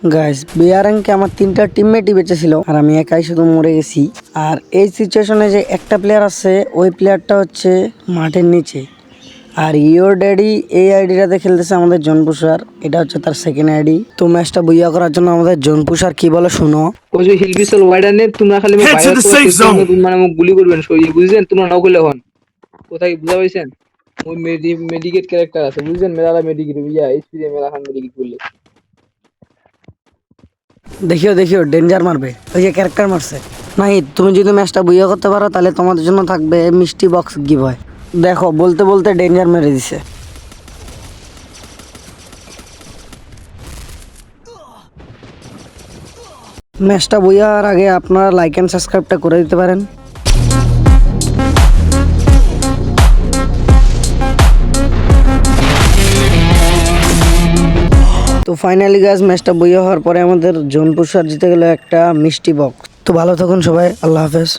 Guys বিআরএনকে আমার 3টা টিমমেটই বেঁচে ছিল আর আমি একাই শুধু মরে গেছি। আর এই সিচুয়েশনে যে একটা প্লেয়ার আছে ওই প্লেয়ারটা হচ্ছে মাঠের নিচে। আর ইওর ড্যাডি এই আইডিটাতে খেলতেছে আমাদের জনপুষার, এটা হচ্ছে তার সেকেন্ড আইডি। তো ম্যাচটা বুইয়া করার জন্য আমাদের জনপুষার কি বলে শুনো। ওই যে হিল পিস্তল ওয়াইডার নে তোমরা খালি Head to বাইরে the তো safe zone. মানে মুখ গুলি করবেন সই বুঝছেন, তোমরা নাও করলে হন কোথায় বুঝা পাইছেন। ওই মেডিকেট ক্যারেক্টার আছে বুঝছেন, মেলালা মেডিকেট বুঝা এইচপি দিয়ে মেলা খান মেডিকেট করলে। দেখিও দেখিও ডেঞ্জার মারবে, ওই যে ক্যারেক্টার মারছে। নাই তুমি যদি ম্যাচটা বুইয়া করতে পারো তাহলে তোমাদের জন্য থাকবে মিষ্টি বক্স গিভ হয়। দেখো বলতে বলতে ডেঞ্জার মেরে দিছে। ম্যাচটা বুইয়ার আগে আপনারা লাইক অ্যান্ড সাবস্ক্রাইবটা করে দিতে পারেন। তো ফাইনালি গাইস ম্যাচটা বইয়া হওয়ার পরে আমাদের জোনপুর স্যার জিতে গেল একটা মিষ্টি বক্স। তো ভালো থাকুন সবাই, আল্লাহ হাফেজ।